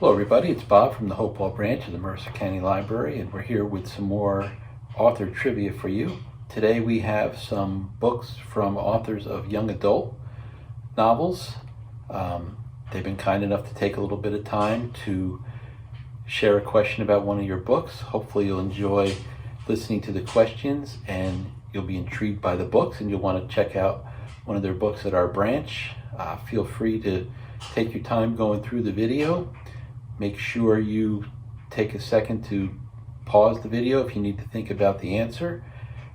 Hello everybody, it's Bob from the Hopewell branch of the Mercer County Library, and we're here with some more author trivia for you. Today we have some books from authors of young adult novels. They've been kind enough to take a little bit of time to share a question about one of your books. Hopefully you'll enjoy listening to the questions and you'll be intrigued by the books and you'll want to check out one of their books at our branch. Feel free to take your time going through the video. Make sure you take a second to pause the video if you need to think about the answer.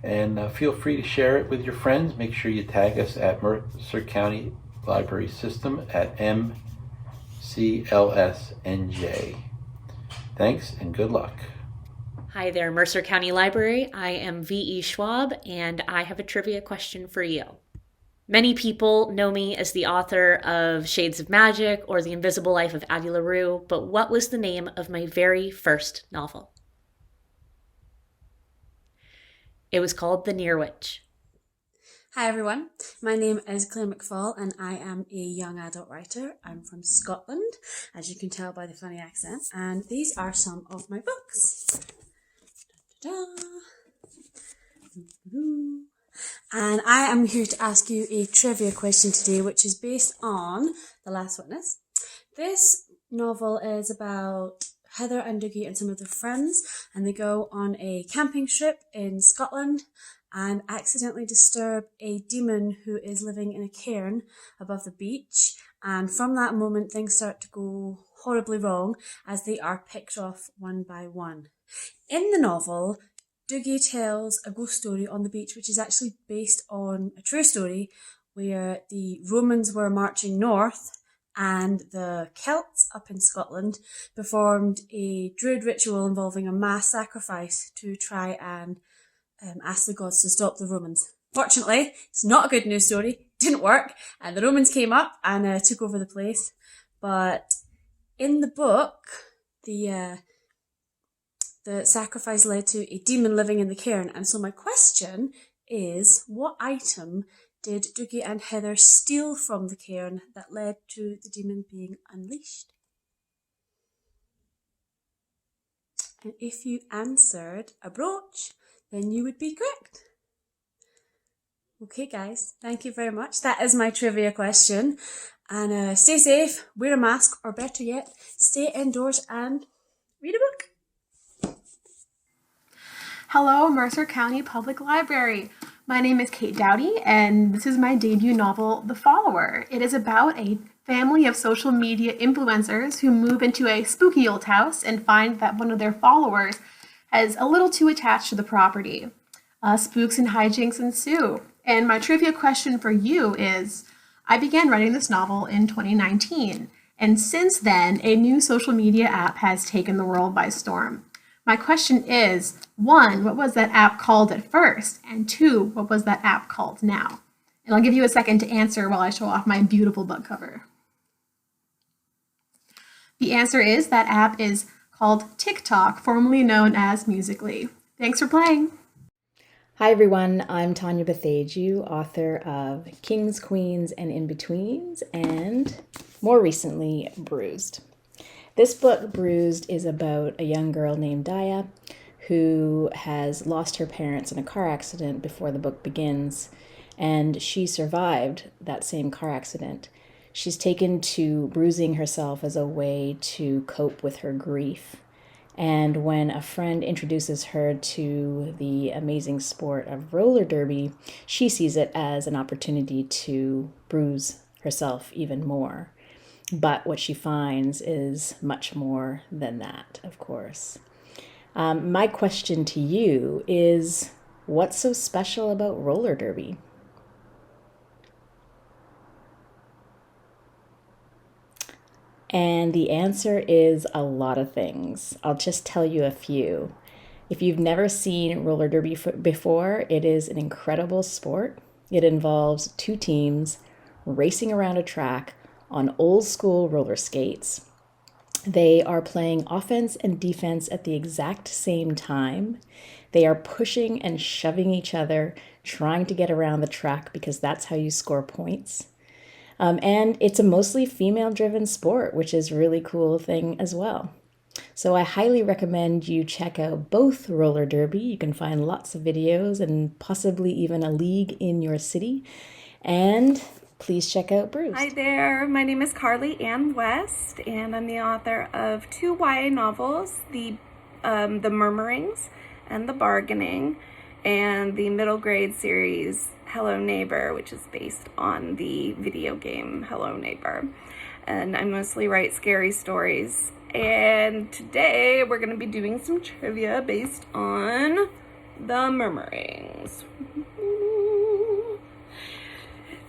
And feel free to share it with your friends. Make sure you tag us at Mercer County Library System at MCLSNJ. Thanks and good luck. Hi there, Mercer County Library. I am V.E. Schwab, and I have a trivia question for you. Many people know me as the author of Shades of Magic or The Invisible Life of Addie LaRue, but what was the name of my very first novel? It was called The Near Witch. Hi everyone, my name is Claire McFall and I am a young adult writer. I'm from Scotland, as you can tell by the funny accent, and these are some of my books. And I am here to ask you a trivia question today, which is based on The Last Witness. This novel is about Heather and Dougie and some of their friends, and they go on a camping trip in Scotland and accidentally disturb a demon who is living in a cairn above the beach. And from that moment, things start to go horribly wrong as they are picked off one by one. In the novel, Dougie tells a ghost story on the beach, which is actually based on a true story where the Romans were marching north and the Celts up in Scotland performed a druid ritual involving a mass sacrifice to try and ask the gods to stop the Romans. Fortunately, it's not a good news story. Didn't work, and the Romans came up and took over the place. But in the book, the sacrifice led to a demon living in the cairn. And so my question is, what item did Dougie and Heather steal from the cairn that led to the demon being unleashed? And if you answered a brooch, then you would be correct. Okay guys, thank you very much. That is my trivia question. And stay safe, wear a mask, or better yet, stay indoors and read a book. Hello, Mercer County Public Library. My name is Kate Dowdy, and this is my debut novel, The Follower. It is about a family of social media influencers who move into a spooky old house and find that one of their followers is a little too attached to the property. Spooks and hijinks ensue. And my trivia question for you is, I began writing this novel in 2019, and since then, a new social media app has taken the world by storm. My question is, 1, what was that app called at first? And 2, what was that app called now? And I'll give you a second to answer while I show off my beautiful book cover. The answer is that app is called TikTok, formerly known as Musical.ly. Thanks for playing. Hi everyone, I'm Tanya Bathage, author of Kings, Queens, and In-Betweens, and more recently, Bruised. This book, Bruised, is about a young girl named Daya who has lost her parents in a car accident before the book begins, and she survived that same car accident. She's taken to bruising herself as a way to cope with her grief. And when a friend introduces her to the amazing sport of roller derby, she sees it as an opportunity to bruise herself even more. But what she finds is much more than that, of course. My question to you is, what's so special about roller derby? And the answer is a lot of things. I'll just tell you a few. If you've never seen roller derby before, it is an incredible sport. It involves 2 teams racing around a track on old school roller skates. They are playing offense and defense at the exact same time. They are pushing and shoving each other, trying to get around the track because that's how you score points. And it's a mostly female-driven sport, which is a really cool thing as well. So I highly recommend you check out both roller derby. You can find lots of videos and possibly even a league in your city. And please check out Bruce. Hi there, my name is Carly Ann West, and I'm the author of 2 YA novels, the Murmurings and The Bargaining, and the middle grade series Hello Neighbor, which is based on the video game Hello Neighbor. And I mostly write scary stories. And today we're going to be doing some trivia based on The Murmurings.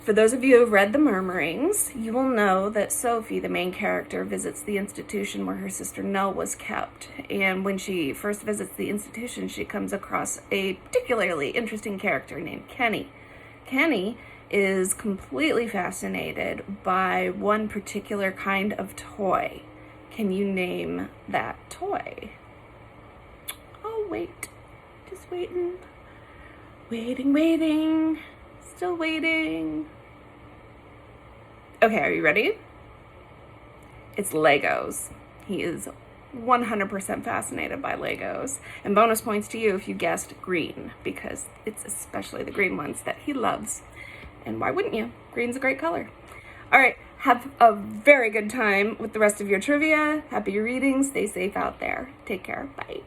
For those of you who have read The Murmurings, you will know that Sophie, the main character, visits the institution where her sister Nell was kept. And when she first visits the institution, she comes across a particularly interesting character named Kenny. Kenny is completely fascinated by one particular kind of toy. Can you name that toy? Oh, wait. Just waiting. Waiting. Still waiting. Okay, are you ready? It's Legos. He is 100% fascinated by Legos. And bonus points to you if you guessed green, because it's especially the green ones that he loves. And why wouldn't you? Green's a great color. All right, have a very good time with the rest of your trivia. Happy reading. Stay safe out there. Take care. Bye.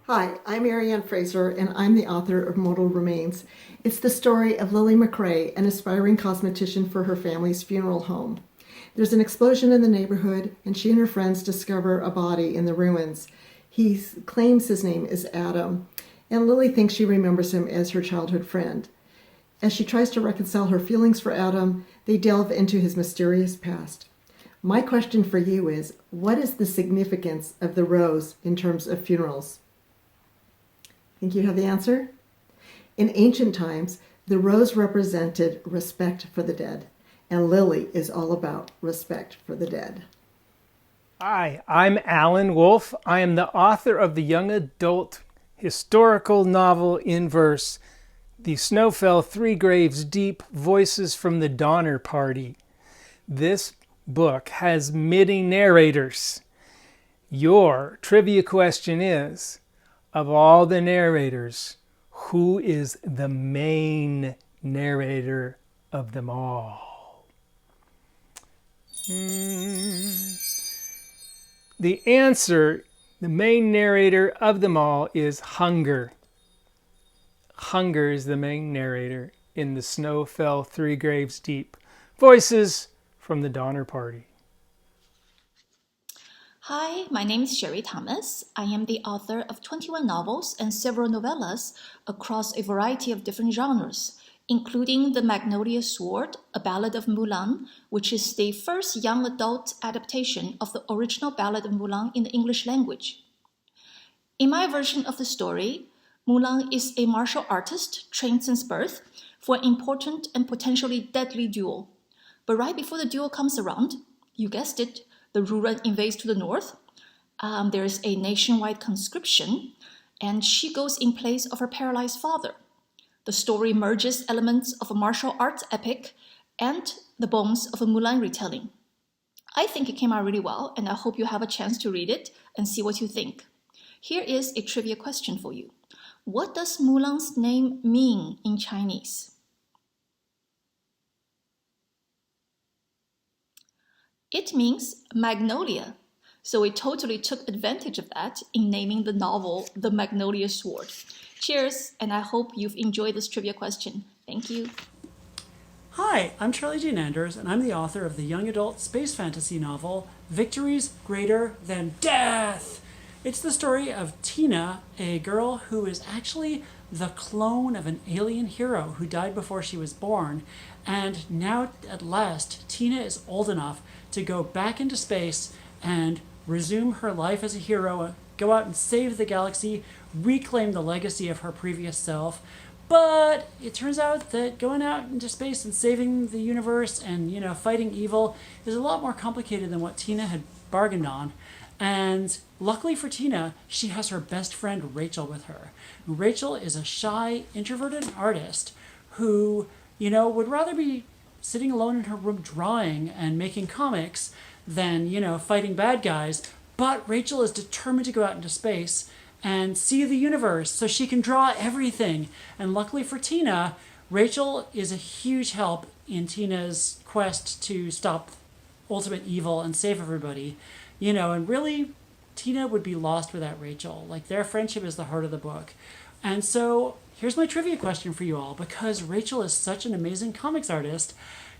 Hi, I'm Marianne Fraser, and I'm the author of Mortal Remains. It's the story of Lily McRae, an aspiring cosmetician for her family's funeral home. There's an explosion in the neighborhood, and she and her friends discover a body in the ruins. He claims his name is Adam, and Lily thinks she remembers him as her childhood friend. As she tries to reconcile her feelings for Adam, they delve into his mysterious past. My question for you is, what is the significance of the rose in terms of funerals? Think you have the answer? In ancient times, the rose represented respect for the dead, and Lily is all about respect for the dead. Hi, I'm Alan Wolfe. I am the author of the young adult historical novel in verse, The Snow Fell 3 Graves Deep, Voices from the Donner Party. This book has many narrators. Your trivia question is, of all the narrators, who is the main narrator of them all? The answer, the main narrator of them all, is Hunger. Hunger is the main narrator in The Snow Fell 3 Graves Deep. Voices from the Donner Party. Hi, my name is Sherry Thomas. I am the author of 21 novels and several novellas across a variety of different genres, including The Magnolia Sword, A Ballad of Mulan, which is the first young adult adaptation of the original Ballad of Mulan in the English language. In my version of the story, Mulan is a martial artist trained since birth for an important and potentially deadly duel. But right before the duel comes around, you guessed it, the Ruren invades to the north. There is a nationwide conscription, and she goes in place of her paralyzed father. The story merges elements of a martial arts epic and the bones of a Mulan retelling. I think it came out really well, and I hope you have a chance to read it and see what you think. Here is a trivia question for you. What does Mulan's name mean in Chinese? It means magnolia, so it totally took advantage of that in naming the novel The Magnolia Sword. Cheers, and I hope you've enjoyed this trivia question. Thank you. Hi, I'm Charlie Jane Anders, and I'm the author of the young adult space fantasy novel Victories Greater Than Death. It's the story of Tina, a girl who is actually the clone of an alien hero who died before she was born, and now at last Tina is old enough to go back into space and resume her life as a hero, go out and save the galaxy, reclaim the legacy of her previous self. But it turns out that going out into space and saving the universe and, fighting evil is a lot more complicated than what Tina had bargained on. And luckily for Tina, she has her best friend Rachel with her. Rachel is a shy, introverted artist who, would rather be sitting alone in her room drawing and making comics than, fighting bad guys. But Rachel is determined to go out into space and see the universe so she can draw everything. And luckily for Tina, Rachel is a huge help in Tina's quest to stop ultimate evil and save everybody. And really, Tina would be lost without Rachel. Like, their friendship is the heart of the book. And so here's my trivia question for you all. Because Rachel is such an amazing comics artist,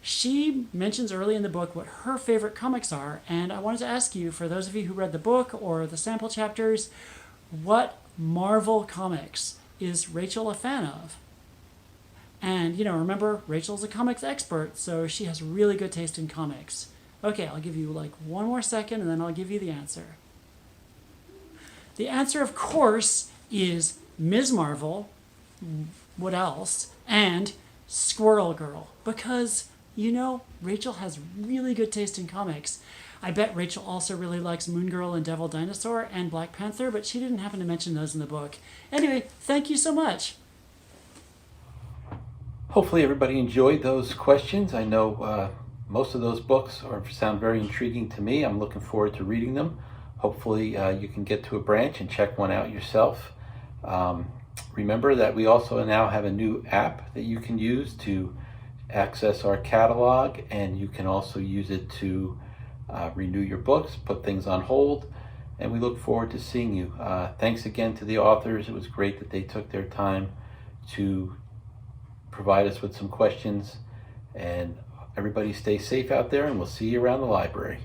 she mentions early in the book what her favorite comics are. And I wanted to ask you, for those of you who read the book or the sample chapters, what Marvel comics is Rachel a fan of? And, remember, Rachel's a comics expert, so she has really good taste in comics. Okay, I'll give you one more second and then I'll give you the answer. The answer, of course, is Ms. Marvel, what else, and Squirrel Girl. Because, Rachel has really good taste in comics. I bet Rachel also really likes Moon Girl and Devil Dinosaur and Black Panther, but she didn't happen to mention those in the book. Anyway, thank you so much. Hopefully everybody enjoyed those questions. I know most of those books sound very intriguing to me. I'm looking forward to reading them. Hopefully you can get to a branch and check one out yourself. Remember that we also now have a new app that you can use to access our catalog, and you can also use it to renew your books, put things on hold, and we look forward to seeing you. Thanks again to the authors. It was great that they took their time to provide us with some questions, and everybody stay safe out there, and we'll see you around the library.